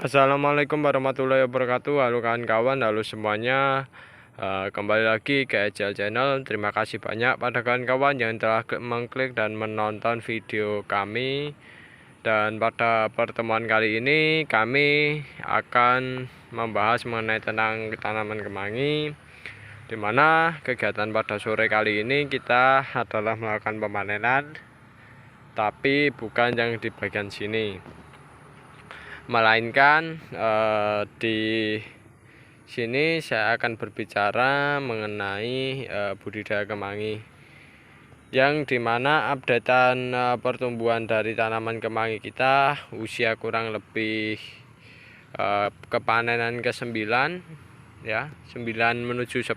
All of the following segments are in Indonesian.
Assalamualaikum warahmatullahi wabarakatuh. Halo kawan-kawan, halo semuanya. Kembali lagi ke Ejal Channel. Terima kasih banyak pada kawan-kawan yang telah mengklik dan menonton video kami. Dan pada pertemuan kali ini kami akan membahas mengenai tentang tanaman kemangi, dimana kegiatan pada sore kali ini kita adalah melakukan pemanenan, tapi bukan yang di bagian sini, melainkan di sini saya akan berbicara mengenai budidaya kemangi, yang dimana updatean pertumbuhan dari tanaman kemangi kita usia kurang lebih kepanenan ke-9 ya, 9 menuju 10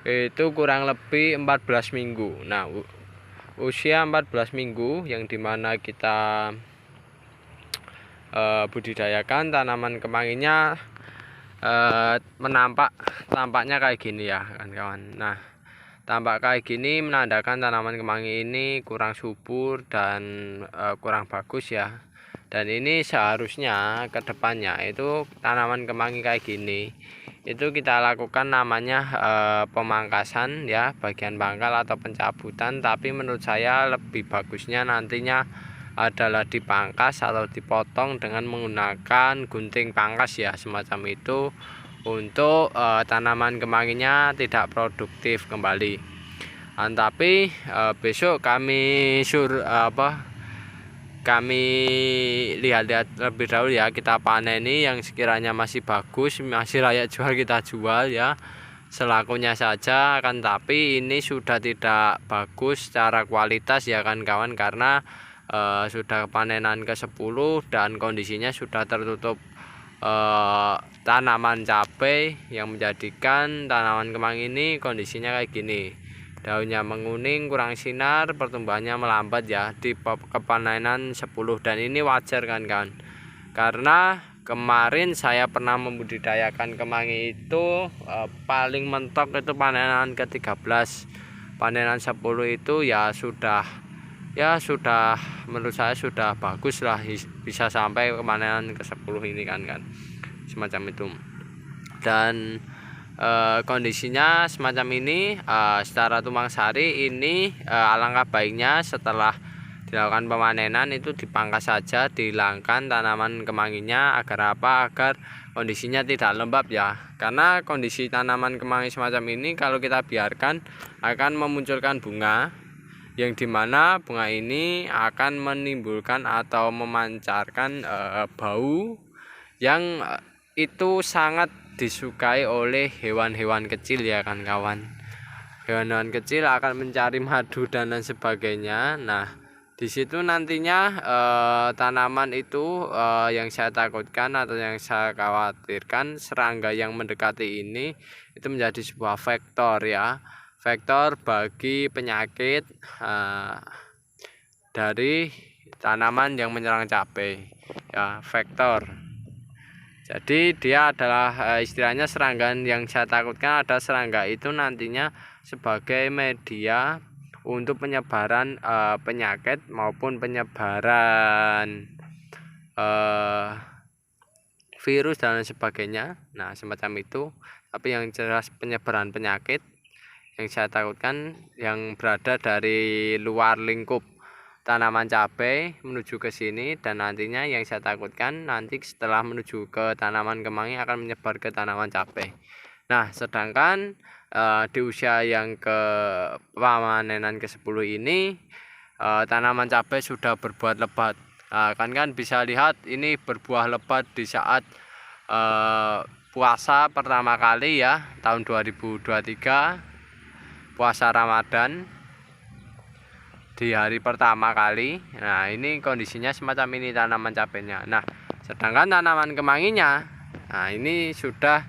itu kurang lebih 14 minggu. Nah, usia 14 minggu yang dimana kita budidayakan tanaman kemanginya tampaknya kayak gini ya kawan-kawan. Nah, tampak kayak gini menandakan tanaman kemangi ini kurang subur dan kurang bagus ya. Dan ini seharusnya kedepannya itu tanaman kemangi kayak gini itu kita lakukan namanya pemangkasan ya, bagian pangkal atau pencabutan. Tapi menurut saya lebih bagusnya nantinya adalah dipangkas atau dipotong dengan menggunakan gunting pangkas ya, semacam itu, untuk tanaman kemanginya tidak produktif kembali. Tapi besok kami lihat-lihat lebih dahulu ya, kita paneni yang sekiranya masih bagus, masih layak jual, kita jual ya, selakunya saja. Kan tapi ini sudah tidak bagus secara kualitas ya kan kawan, karena sudah panenan ke-10 dan kondisinya sudah tertutup tanaman cabai, yang menjadikan tanaman kemangi ini kondisinya kayak gini. Daunnya menguning, kurang sinar, pertumbuhannya melambat ya di kepanenan 10. Dan ini wajar kan karena kemarin saya pernah membudidayakan kemangi itu paling mentok itu panenan ke-13. Panenan 10 itu ya sudah menurut saya sudah bagus lah, bisa sampai panenan ke-10 ini kan semacam itu. Dan kondisinya semacam ini secara tumpang sari. Ini alangkah baiknya setelah dilakukan pemanenan itu dipangkas saja, dihilangkan tanaman kemanginya. Agar apa? Agar kondisinya tidak lembab ya, karena kondisi tanaman kemangi semacam ini kalau kita biarkan akan memunculkan bunga, yang dimana bunga ini akan menimbulkan atau memancarkan bau yang itu sangat disukai oleh hewan-hewan kecil ya kan kawan. Hewan-hewan kecil akan mencari madu dan lain sebagainya. Nah, di situ nantinya tanaman itu yang saya takutkan atau yang saya khawatirkan, serangga yang mendekati ini itu menjadi sebuah vektor ya, vektor bagi penyakit dari tanaman yang menyerang cabai ya, vektor. Jadi dia adalah istilahnya serangga yang saya takutkan ada serangga itu nantinya sebagai media untuk penyebaran penyakit maupun penyebaran virus dan lain sebagainya. Nah, semacam itu. Tapi yang jelas penyebaran penyakit yang saya takutkan yang berada dari luar lingkup tanaman cabai menuju ke sini, dan nantinya yang saya takutkan nanti setelah menuju ke tanaman kemangi akan menyebar ke tanaman cabai. Nah, sedangkan di usia yang ke pamanenan ke-10 ini tanaman cabai sudah berbuah lebat. Kan bisa lihat ini berbuah lebat di saat puasa pertama kali ya, tahun 2023, puasa Ramadan di hari pertama kali. Nah, ini kondisinya semacam ini tanaman cabenya. Nah, sedangkan tanaman kemanginya, nah ini sudah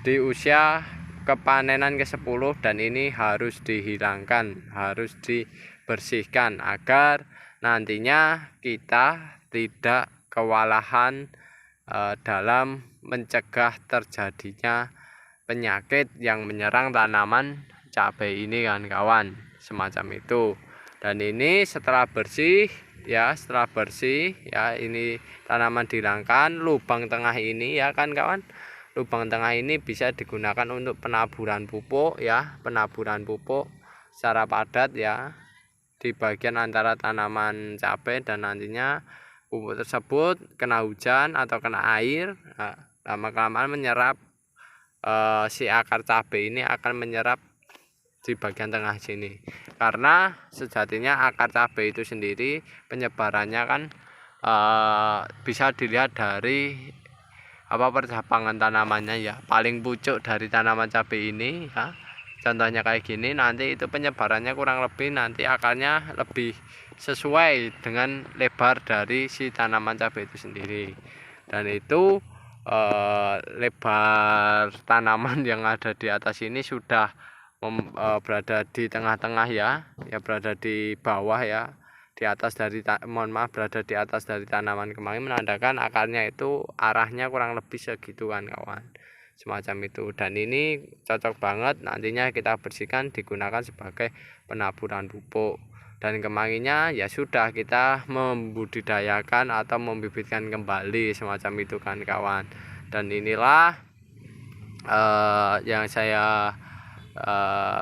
di usia kepanenan ke-10 dan ini harus dihilangkan, harus dibersihkan agar nantinya kita tidak kewalahan dalam mencegah terjadinya penyakit yang menyerang tanaman cabai ini kan kawan, semacam itu. Dan ini setelah bersih ya. Setelah bersih ya, ini tanaman dihilangkan. Lubang tengah ini ya kan kawan, lubang tengah ini bisa digunakan untuk penaburan pupuk ya, penaburan pupuk secara padat ya di bagian antara tanaman cabai, dan nantinya pupuk tersebut kena hujan atau kena air, lama-kelamaan menyerap, si akar cabai ini akan menyerap di bagian tengah sini. Karena sejatinya akar cabai itu sendiri penyebarannya kan bisa dilihat dari percabangan tanamannya ya. Paling pucuk dari tanaman cabai ini ya, contohnya kayak gini, nanti itu penyebarannya kurang lebih nanti akarnya lebih sesuai dengan lebar dari si tanaman cabai itu sendiri. Dan itu lebar tanaman yang ada di atas ini sudah berada di tengah-tengah ya, berada di bawah ya, di atas dari berada di atas dari tanaman kemangi, menandakan akarnya itu arahnya kurang lebih segitu kan kawan, semacam itu. Dan ini cocok banget nantinya kita bersihkan digunakan sebagai penaburan pupuk. Dan kemanginya ya sudah kita membudidayakan atau membibitkan kembali semacam itu kan kawan. Dan inilah yang saya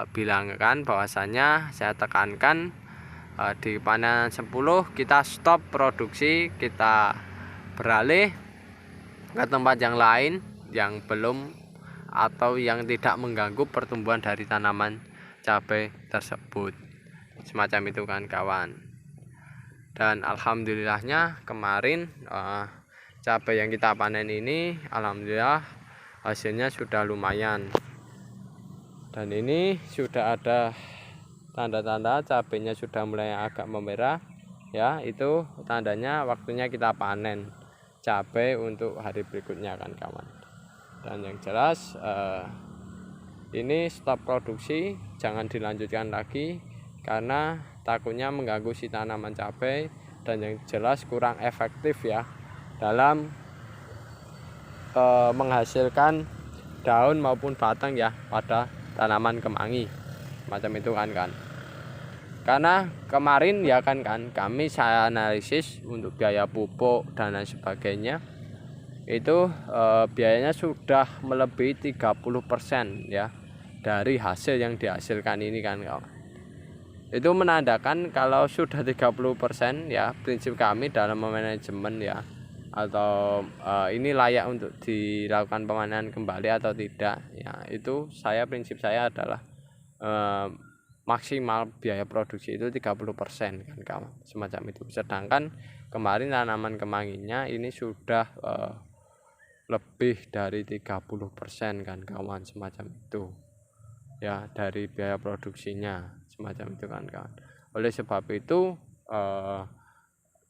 bilangkan, bahwasanya saya tekankan di panen 10 kita stop produksi, kita beralih ke tempat yang lain yang belum atau yang tidak mengganggu pertumbuhan dari tanaman cabai tersebut, semacam itu kan kawan. Dan alhamdulillahnya kemarin cabai yang kita panen ini alhamdulillah hasilnya sudah lumayan. Dan ini sudah ada tanda-tanda cabainya sudah mulai agak memerah ya, itu tandanya waktunya kita panen cabai untuk hari berikutnya kan kawan. Dan yang jelas ini stop produksi, jangan dilanjutkan lagi karena takutnya mengganggu si tanaman cabai, dan yang jelas kurang efektif ya dalam menghasilkan daun maupun batang ya pada tanaman kemangi, macam itu kan. Karena kemarin ya kan kami saya analisis untuk biaya pupuk dan lain sebagainya, itu biayanya sudah melebihi 30% ya dari hasil yang dihasilkan ini kan kawan. Itu menandakan kalau sudah 30% ya, prinsip kami dalam manajemen ya, atau ini layak untuk dilakukan pemanenan kembali atau tidak ya, itu prinsip saya adalah maksimal biaya produksi itu 30% kan kawan, semacam itu. Sedangkan kemarin tanaman kemanginya ini sudah lebih dari 30% kan kawan, semacam itu ya dari biaya produksinya, semacam itu kan kawan. Oleh sebab itu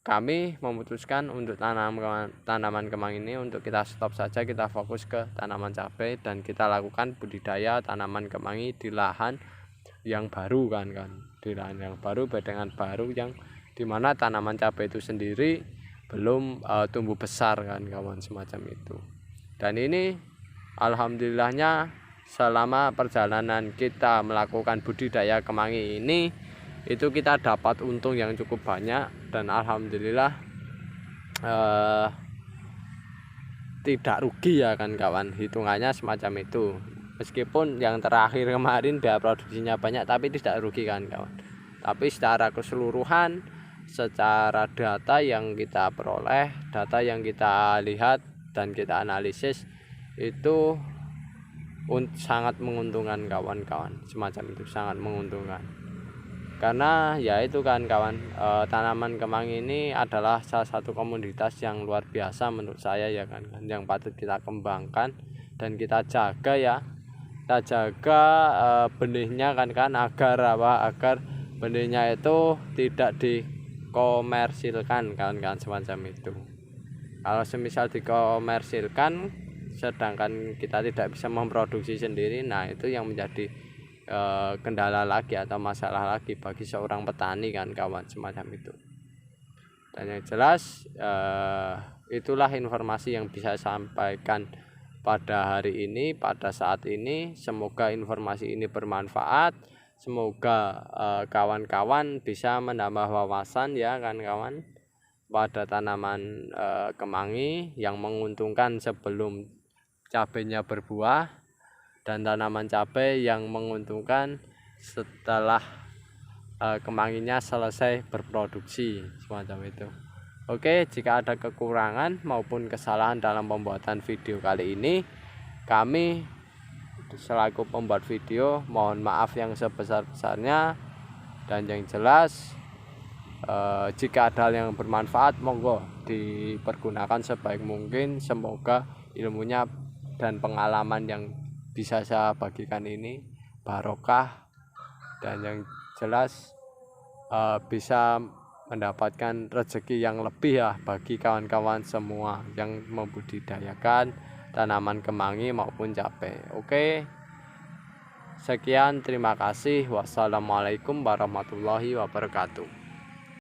kami memutuskan untuk tanaman kemangi ini untuk kita stop saja, kita fokus ke tanaman cabai dan kita lakukan budidaya tanaman kemangi di lahan yang baru kan, di lahan yang baru, bedengan baru yang dimana tanaman cabai itu sendiri belum tumbuh besar kan kawan, semacam itu. Dan ini alhamdulillahnya selama perjalanan kita melakukan budidaya kemangi ini, itu kita dapat untung yang cukup banyak, dan alhamdulillah tidak rugi ya kan kawan, hitungannya semacam itu. Meskipun yang terakhir kemarin biaya produksinya banyak tapi tidak rugi kan kawan. Tapi secara keseluruhan, secara data yang kita peroleh, data yang kita lihat dan kita analisis, itu sangat menguntungkan kawan-kawan, semacam itu, sangat menguntungkan. Karena ya itu kan kawan, tanaman kemangi ini adalah salah satu komoditas yang luar biasa menurut saya ya kan, yang patut kita kembangkan dan kita jaga ya. Kita jaga benihnya kan agar benihnya itu tidak dikomersilkan kan semacam itu. Kalau semisal dikomersilkan sedangkan kita tidak bisa memproduksi sendiri, nah itu yang menjadi kendala lagi atau masalah lagi bagi seorang petani kan kawan, semacam itu. Dan yang jelas itulah informasi yang bisa saya sampaikan pada hari ini, pada saat ini. Semoga informasi ini bermanfaat Semoga kawan-kawan bisa menambah wawasan ya kan kawan pada tanaman kemangi yang menguntungkan sebelum cabenya berbuah, dan tanaman cabai yang menguntungkan setelah kemanginya selesai berproduksi, semacam itu. Oke, jika ada kekurangan maupun kesalahan dalam pembuatan video kali ini, kami selaku pembuat video mohon maaf yang sebesar-besarnya, dan yang jelas jika ada hal yang bermanfaat monggo dipergunakan sebaik mungkin. Semoga ilmunya dan pengalaman yang bisa saya bagikan ini barokah, dan yang jelas bisa mendapatkan rezeki yang lebih ya bagi kawan-kawan semua yang membudidayakan tanaman kemangi maupun cabai. Oke, sekian, terima kasih. Wassalamualaikum warahmatullahi wabarakatuh.